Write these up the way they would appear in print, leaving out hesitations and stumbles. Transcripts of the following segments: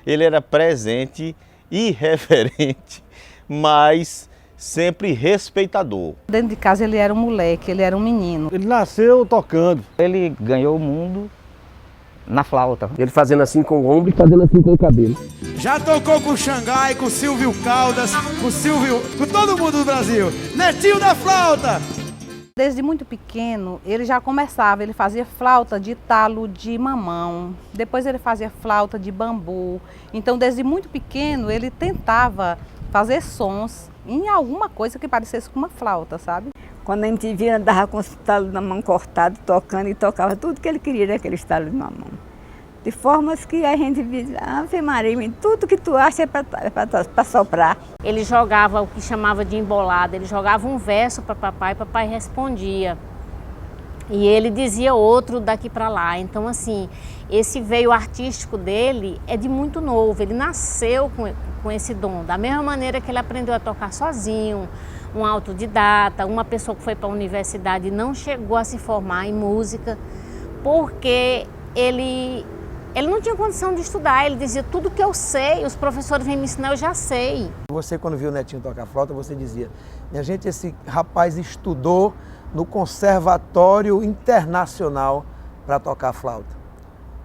Ele era presente, irreverente, mas sempre respeitador. Dentro de casa ele era um moleque, ele era um menino. Ele nasceu tocando. Ele ganhou o mundo na flauta. Ele fazendo assim com o ombro e fazendo assim com o cabelo. Já tocou com o Xangai, com o Silvio Caldas, com todo mundo do Brasil. Netinho da flauta! Desde muito pequeno, ele já começava, ele fazia flauta de talo de mamão, depois ele fazia flauta de bambu. Então, desde muito pequeno, ele tentava fazer sons em alguma coisa que parecesse com uma flauta, sabe? Quando a gente via, andava com os talos na mão cortado, tocando e tocava tudo que ele queria naqueles talos de mamão. De formas que a gente via, Ave Maria, tudo que tu acha é para soprar. Ele jogava o que chamava de embolada, ele jogava um verso para papai respondia. E ele dizia outro daqui para lá. Então, assim, esse veio artístico dele é de muito novo, ele nasceu com esse dom. Da mesma maneira que ele aprendeu a tocar sozinho, um autodidata, uma pessoa que foi para a universidade e não chegou a se formar em música, porque ele não tinha condição de estudar, ele dizia, tudo que eu sei, os professores vêm me ensinar, eu já sei. Você, quando viu o Netinho tocar flauta, você dizia, minha gente, esse rapaz estudou no Conservatório Internacional para tocar flauta.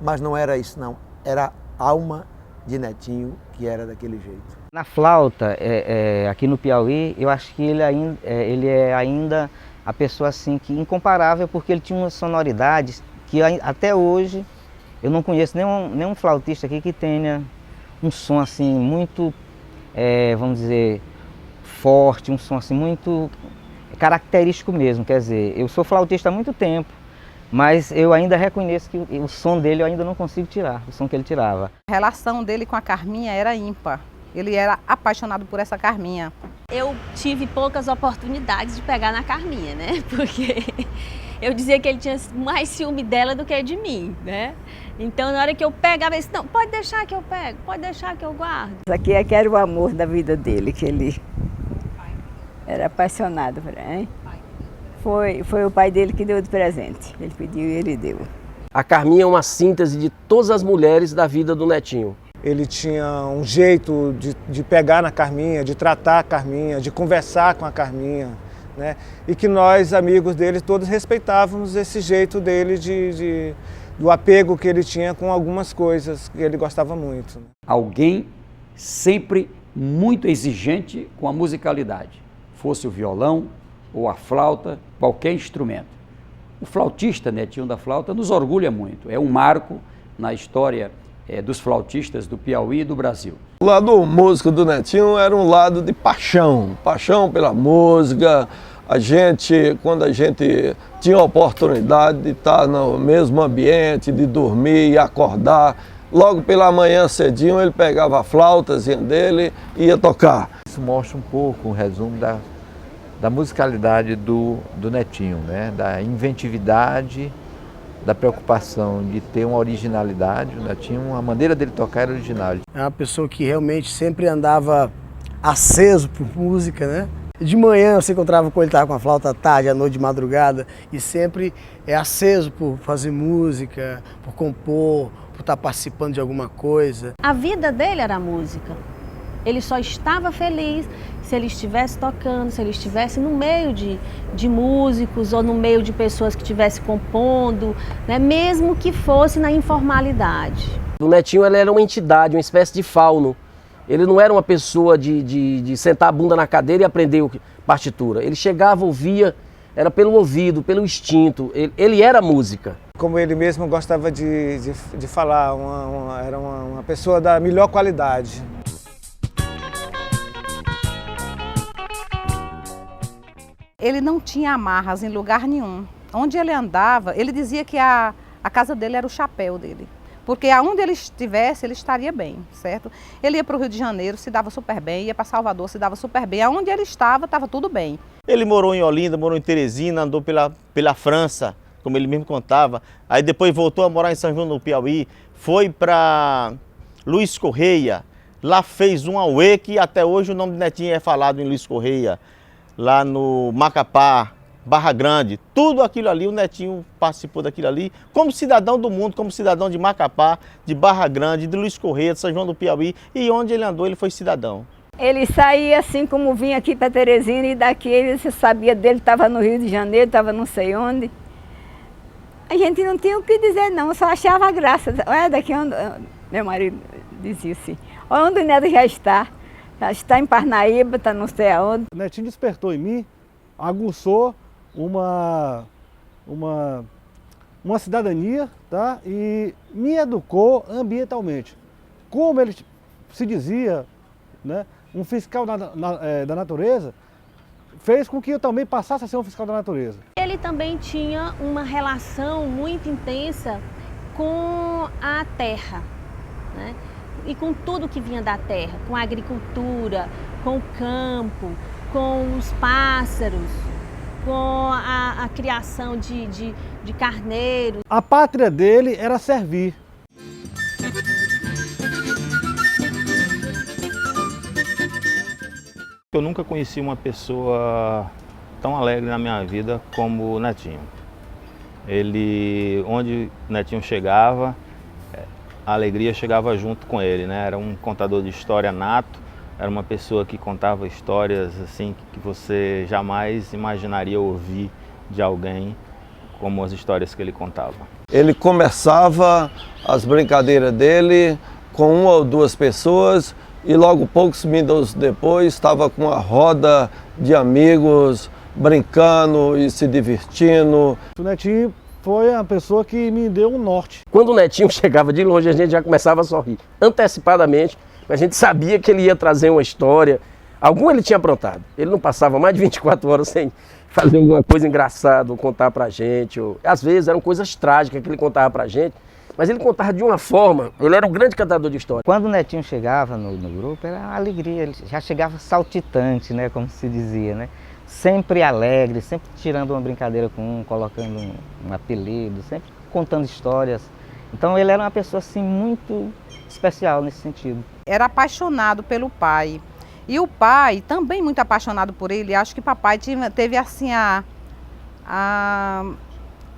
Mas não era isso, não. Era a alma de Netinho que era daquele jeito. Na flauta, aqui no Piauí, eu acho que ele é ainda a pessoa assim, que incomparável, porque ele tinha uma sonoridade que até hoje eu não conheço nenhum flautista aqui que tenha um som assim muito, vamos dizer, forte, um som assim muito característico mesmo. Quer dizer, eu sou flautista há muito tempo, mas eu ainda reconheço que o som dele eu ainda não consigo tirar, o som que ele tirava. A relação dele com a Carminha era ímpar. Ele era apaixonado por essa Carminha. Eu tive poucas oportunidades de pegar na Carminha, né? Porque eu dizia que ele tinha mais ciúme dela do que de mim, né? Então, na hora que eu pegava, ele disse, não, pode deixar que eu pego, pode deixar que eu guardo. Isso aqui é que era o amor da vida dele, que ele era apaixonado por ele. Foi o pai dele que deu de presente. Ele pediu e ele deu. A Carminha é uma síntese de todas as mulheres da vida do Netinho. Ele tinha um jeito de pegar na Carminha, de tratar a Carminha, de conversar com a Carminha, né? E que nós, amigos dele, todos respeitávamos esse jeito dele do apego que ele tinha com algumas coisas que ele gostava muito. Alguém sempre muito exigente com a musicalidade, fosse o violão ou a flauta, qualquer instrumento. O flautista, Netinho da Flauta, nos orgulha muito, é um marco na história dos flautistas do Piauí e do Brasil. O lado músico do Netinho era um lado de paixão pela música. Quando a gente tinha a oportunidade de estar no mesmo ambiente, de dormir e acordar, logo pela manhã cedinho ele pegava a flautazinha dele e ia tocar. Isso mostra um pouco um resumo da musicalidade do Netinho, né? Da inventividade, da preocupação de ter uma originalidade. O Netinho, a maneira dele tocar era original. É uma pessoa que realmente sempre andava aceso por música, né? De manhã você encontrava com ele, estava com a flauta à tarde, à noite, de madrugada, e sempre aceso por fazer música, por compor, por estar participando de alguma coisa. A vida dele era a música. Ele só estava feliz se ele estivesse tocando, se ele estivesse no meio de músicos ou no meio de pessoas que estivessem compondo, né? Mesmo que fosse na informalidade. O Netinho ele era uma entidade, uma espécie de fauno. Ele não era uma pessoa de sentar a bunda na cadeira e aprender partitura. Ele chegava, ouvia, era pelo ouvido, pelo instinto. Ele era música. Como ele mesmo gostava de falar, era uma pessoa da melhor qualidade. Ele não tinha amarras em lugar nenhum. Onde ele andava, ele dizia que a casa dele era o chapéu dele. Porque aonde ele estivesse, ele estaria bem, certo? Ele ia para o Rio de Janeiro, se dava super bem, ia para Salvador, se dava super bem. Aonde ele estava tudo bem. Ele morou em Olinda, morou em Teresina, andou pela França, como ele mesmo contava. Aí depois voltou a morar em São João do Piauí, foi para Luiz Correia. Lá fez um auê que até hoje o nome de Netinho é falado em Luiz Correia. Lá no Macapá, Barra Grande, tudo aquilo ali, o Netinho participou daquilo ali, como cidadão do mundo, como cidadão de Macapá, de Barra Grande, de Luiz Correia, de São João do Piauí, e onde ele andou, ele foi cidadão. Ele saía assim como vinha aqui para Teresina, e daqui ele se sabia dele, estava no Rio de Janeiro, estava não sei onde. A gente não tinha o que dizer não, só achava graça. Olha daqui onde, meu marido dizia assim, olha onde o Neto já está em Parnaíba, está não sei aonde. O Netinho despertou em mim, aguçou uma cidadania, tá? E me educou ambientalmente. Como ele se dizia, né, um fiscal da natureza, fez com que eu também passasse a ser um fiscal da natureza. Ele também tinha uma relação muito intensa com a terra, né? E com tudo que vinha da terra, com a agricultura, com o campo, com os pássaros, com a criação de carneiros. A pátria dele era servir. Eu nunca conheci uma pessoa tão alegre na minha vida como o Netinho. Onde o Netinho chegava, a alegria chegava junto com ele, né? Era um contador de história nato, era uma pessoa que contava histórias assim que você jamais imaginaria ouvir de alguém como as histórias que ele contava. Ele começava as brincadeiras dele com uma ou duas pessoas e logo poucos minutos depois estava com uma roda de amigos brincando e se divertindo. O Netinho foi a pessoa que me deu um norte. Quando o Netinho chegava de longe, a gente já começava a sorrir antecipadamente. A gente sabia que ele ia trazer uma história. Algum ele tinha aprontado. Ele não passava mais de 24 horas sem fazer alguma coisa engraçada, ou contar pra gente. Às vezes eram coisas trágicas que ele contava pra gente, mas ele contava de uma forma, ele era um grande contador de história. Quando o Netinho chegava no grupo, era uma alegria, ele já chegava saltitante, né, como se dizia, né? Sempre alegre, sempre tirando uma brincadeira com um, colocando um apelido, sempre contando histórias. Então ele era uma pessoa assim muito especial nesse sentido. Era apaixonado pelo pai. E o pai, também muito apaixonado por ele, acho que papai teve assim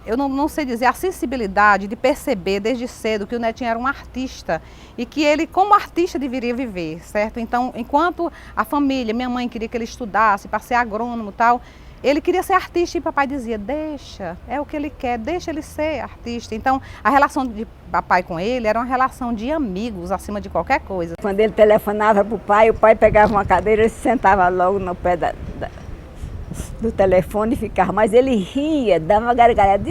eu não sei dizer, a sensibilidade de perceber desde cedo que o Netinho era um artista e que ele, como artista, deveria viver, certo? Então, enquanto a família, minha mãe queria que ele estudasse para ser agrônomo e tal, ele queria ser artista e papai dizia, deixa, é o que ele quer, deixa ele ser artista. Então, a relação de papai com ele era uma relação de amigos acima de qualquer coisa. Quando ele telefonava para o pai pegava uma cadeira e se sentava logo no pé do telefone e ficava. Mas ele ria, dava uma gargalhada.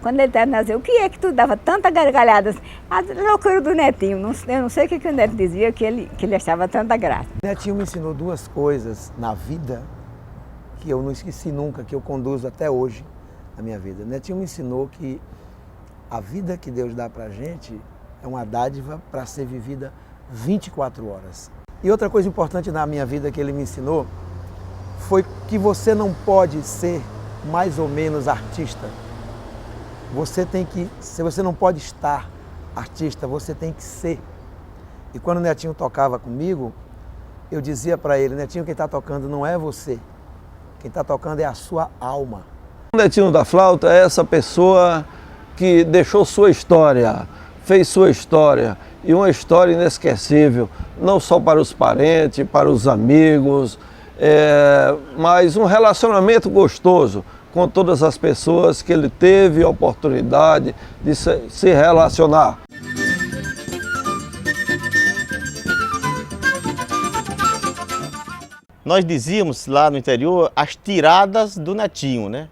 Quando ele terminava, o que é que tu dava tanta gargalhada? A loucura do Netinho. Eu não sei o que o Neto dizia, que ele achava tanta graça. O Netinho me ensinou duas coisas na vida que eu não esqueci nunca, que eu conduzo até hoje na minha vida. O Netinho me ensinou que a vida que Deus dá pra gente é uma dádiva para ser vivida 24 horas. E outra coisa importante na minha vida que ele me ensinou foi que você não pode ser mais ou menos artista. Você não pode estar artista, você tem que ser. E quando o Netinho tocava comigo, eu dizia para ele, Netinho, quem está tocando não é você. Quem está tocando é a sua alma. O Netinho da Flauta é essa pessoa que deixou sua história, fez sua história, e uma história inesquecível, não só para os parentes, para os amigos, mas um relacionamento gostoso com todas as pessoas que ele teve a oportunidade de se relacionar. Nós dizíamos lá no interior as tiradas do Netinho, né?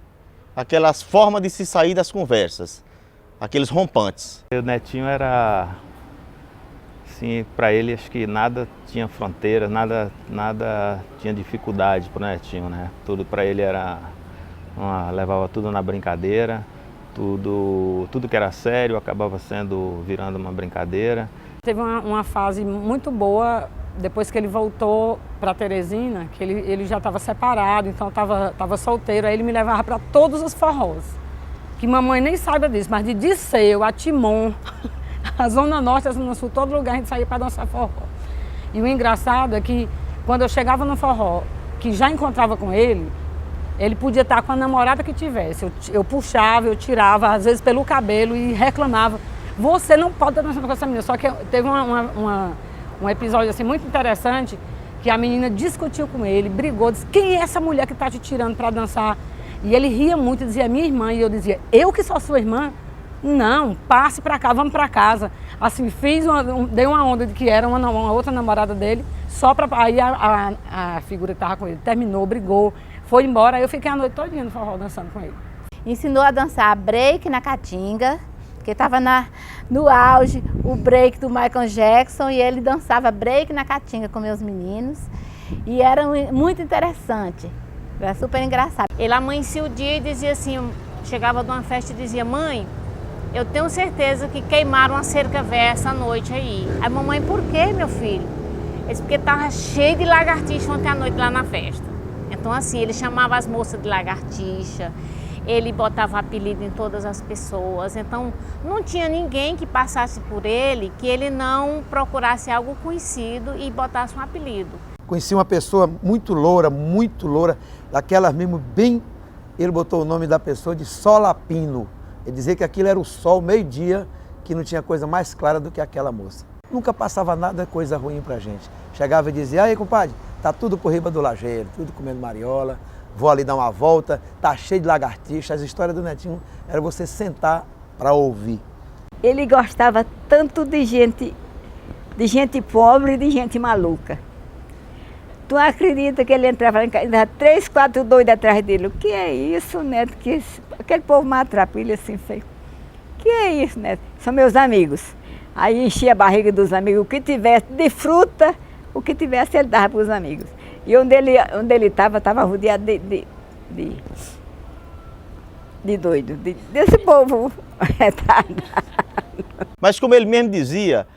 Aquelas formas de se sair das conversas, aqueles rompantes. O Netinho era, assim, para ele acho que nada tinha fronteira, nada tinha dificuldade para o Netinho, né? Tudo para ele era, levava tudo na brincadeira, tudo que era sério acabava virando uma brincadeira. Teve uma fase muito boa depois que ele voltou para Teresina, que ele já estava separado, então estava solteiro, aí ele me levava para todos os forrós. Que mamãe nem saiba disso, mas de Disseu, a Timon, a Zona Norte, a Zona Sul, todo lugar a gente saía para dançar forró. E o engraçado é que quando eu chegava no forró, que já encontrava com ele, Ele podia estar com a namorada que tivesse. Eu puxava, eu tirava, às vezes pelo cabelo e reclamava. Você não pode estar dançando com essa menina. Só que teve um episódio assim, muito interessante, que a menina discutiu com ele, brigou, disse, quem é essa mulher que está te tirando para dançar? E ele ria muito, dizia, minha irmã. E eu dizia, eu que sou sua irmã? Não, passe para cá, vamos para casa. Assim, dei uma onda de que era uma outra namorada dele, só para... Aí a figura que estava com ele terminou, brigou, foi embora. Aí eu fiquei a noite todinha no forró dançando com ele. Ensinou a dançar break na Caatinga, que estava no auge, o break do Michael Jackson, e ele dançava break na Caatinga com meus meninos. E era muito interessante, era super engraçado. Ele amanhecia o dia e dizia assim, chegava de uma festa e dizia, mãe, eu tenho certeza que queimaram a cerca velha essa noite aí. Aí, mamãe, por quê, meu filho? Ele disse, porque estava cheio de lagartixa ontem à noite lá na festa. Então, assim, ele chamava as moças de lagartixa, ele botava apelido em todas as pessoas. Então, não tinha ninguém que passasse por ele que ele não procurasse algo conhecido e botasse um apelido. Conheci uma pessoa muito loura, daquelas mesmo bem... Ele botou o nome da pessoa de Solapino. Ele dizia que aquilo era o sol, meio-dia, que não tinha coisa mais clara do que aquela moça. Nunca passava nada coisa ruim pra gente. Chegava e dizia, aí compadre, tá tudo por riba do lajeiro, tudo comendo mariola, vou ali dar uma volta, tá cheio de lagartixa. As histórias do Netinho era você sentar para ouvir. Ele gostava tanto de gente pobre e de gente maluca. Tu acredita que ele entrava em casa, 3, 4 doidos atrás dele? O que é isso, Neto? Aquele povo matrapilha assim, feio. O que é isso, Neto? São meus amigos. Aí enchia a barriga dos amigos. O que tivesse de fruta, o que tivesse ele dava para os amigos. E onde ele estava rodeado de doido, desse povo retardado. Mas como ele mesmo dizia,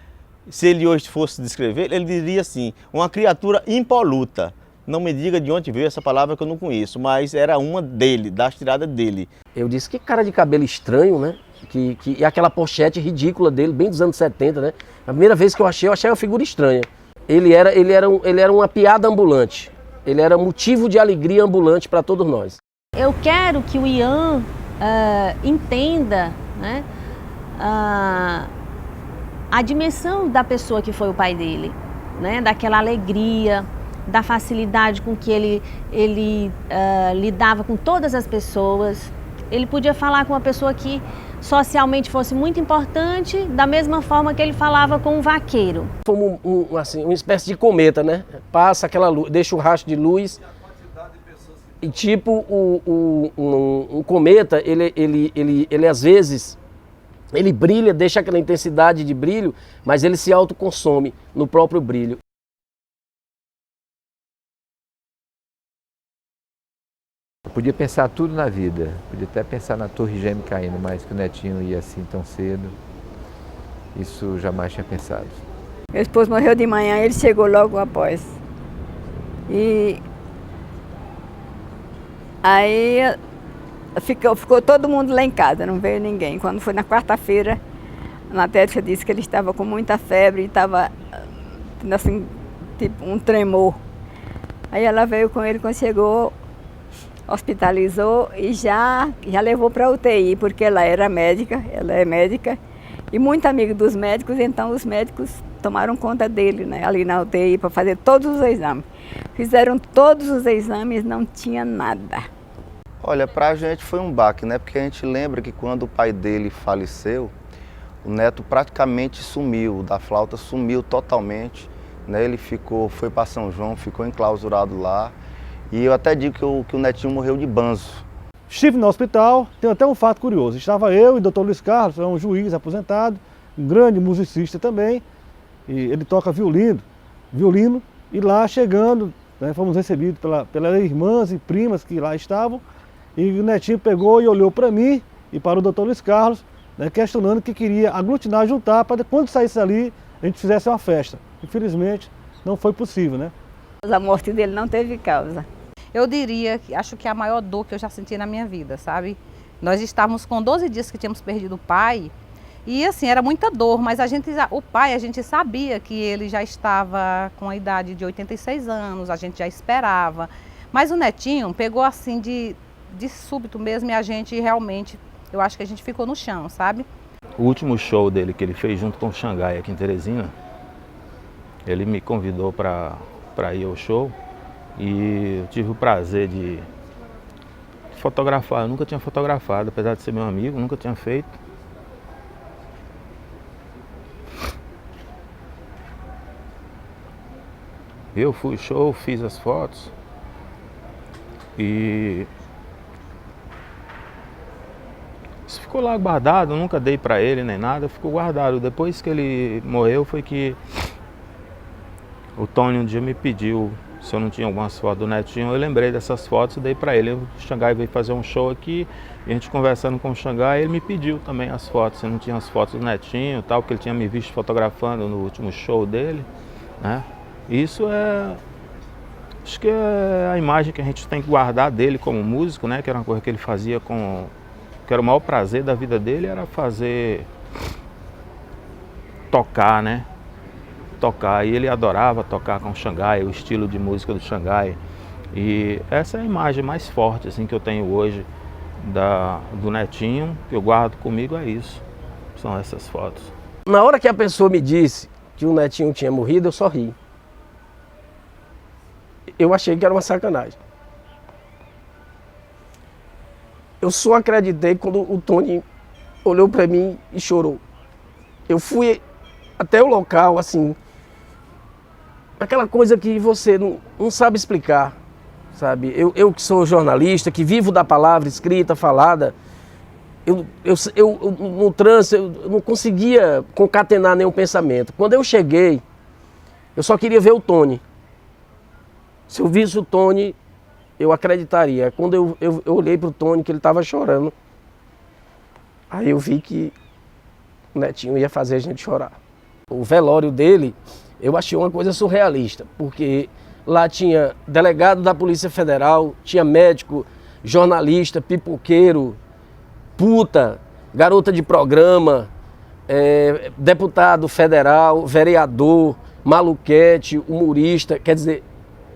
se ele hoje fosse descrever, ele diria assim, uma criatura impoluta. Não me diga de onde veio essa palavra que eu não conheço, mas era uma dele, das tiradas dele. Eu disse que cara de cabelo estranho, né? E aquela pochete ridícula dele, bem dos anos 70, né? A primeira vez que eu achei uma figura estranha. Ele era uma piada ambulante. Ele era motivo de alegria ambulante para todos nós. Eu quero que o Ian entenda, né, a dimensão da pessoa que foi o pai dele, né, daquela alegria, da facilidade com que ele lidava com todas as pessoas. Ele podia falar com uma pessoa que socialmente fosse muito importante, da mesma forma que ele falava com um vaqueiro. Como uma espécie de cometa, né? Passa aquela luz, deixa um rastro de luz. E tipo, um cometa, ele às vezes, ele brilha, deixa aquela intensidade de brilho, mas ele se autoconsome no próprio brilho. Eu podia pensar tudo na vida, podia até pensar na Torre Gêmea caindo, mas que o Netinho ia assim tão cedo, isso jamais tinha pensado. Meu esposo morreu de manhã, ele chegou logo após. E aí ficou todo mundo lá em casa, não veio ninguém. Quando foi na quarta-feira, a Natécia disse que ele estava com muita febre e estava assim, tipo um tremor. Aí ela veio com ele, quando chegou, hospitalizou e já levou para a UTI, porque ela é médica, e muito amigo dos médicos, então os médicos tomaram conta dele, né, ali na UTI, para fazer todos os exames. Fizeram todos os exames, não tinha nada. Olha, pra gente foi um baque, né, porque a gente lembra que quando o pai dele faleceu, o Neto praticamente sumiu, da flauta sumiu totalmente, né, ele foi para São João, ficou enclausurado lá. E eu até digo que o Netinho morreu de banzo. Estive no hospital, tem até um fato curioso. Estava eu e o Dr. Luiz Carlos, é um juiz aposentado, um grande musicista também. E ele toca violino. E lá chegando, né, fomos recebidos pelas irmãs e primas que lá estavam. E o Netinho pegou e olhou para mim e para o Dr. Luiz Carlos, né, questionando que queria aglutinar, juntar, para quando saísse ali a gente fizesse uma festa. Infelizmente não foi possível, né? A morte dele não teve causa. Eu diria que acho que é a maior dor que eu já senti na minha vida, sabe? Nós estávamos com 12 dias que tínhamos perdido o pai e assim, era muita dor, mas o pai, a gente sabia que ele já estava com a idade de 86 anos, a gente já esperava, Mas o Netinho pegou assim de súbito mesmo e a gente realmente, eu acho que a gente ficou no chão, sabe? O último show dele que ele fez junto com o Xangai aqui em Teresina, ele me convidou para ir ao show e eu tive o prazer de fotografar. Eu nunca tinha fotografado, apesar de ser meu amigo, nunca tinha feito. Eu fui ao show, fiz as fotos e isso ficou lá guardado, eu nunca dei pra ele nem nada, ficou guardado. Depois que ele morreu foi que o Tony um dia me pediu se eu não tinha algumas fotos do Netinho. Eu lembrei dessas fotos e dei pra ele. O Xangai veio fazer um show aqui, e a gente conversando com o Xangai, ele me pediu também as fotos. Eu não tinha as fotos do Netinho e tal, porque ele tinha me visto fotografando no último show dele, né? Isso acho que é a imagem que a gente tem que guardar dele como músico, né? Que era uma coisa que ele fazia que era o maior prazer da vida dele, era tocar, né? Tocar, e ele adorava tocar com o Xangai, o estilo de música do Xangai. E essa é a imagem mais forte assim, que eu tenho hoje do Netinho, que eu guardo comigo, é isso. São essas fotos. Na hora que a pessoa me disse que o Netinho tinha morrido, eu só ri. Eu achei que era uma sacanagem. Eu só acreditei quando o Tony olhou para mim e chorou. Eu fui até o local, assim, aquela coisa que você não sabe explicar, sabe? Eu que sou jornalista, que vivo da palavra escrita, falada, eu no trânsito eu não conseguia concatenar nenhum pensamento. Quando eu cheguei, eu só queria ver o Tony. Se eu visse o Tony, eu acreditaria. Quando eu olhei para o Tony, que ele estava chorando, aí eu vi que o Netinho ia fazer a gente chorar. O velório dele, eu achei uma coisa surrealista, porque lá tinha delegado da Polícia Federal, tinha médico, jornalista, pipoqueiro, puta, garota de programa, deputado federal, vereador, maluquete, humorista, quer dizer,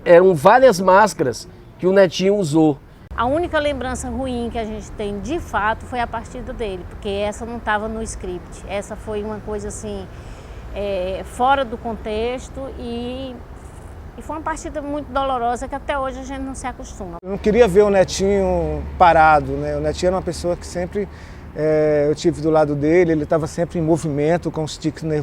eram várias máscaras que o Netinho usou. A única lembrança ruim que a gente tem de fato foi a partida dele, porque essa não estava no script. Essa foi uma coisa assim, fora do contexto e foi uma partida muito dolorosa que até hoje a gente não se acostuma. Eu não queria ver o Netinho parado, né? O Netinho era uma pessoa que sempre eu tive do lado dele, ele estava sempre em movimento com os tiques nervosos.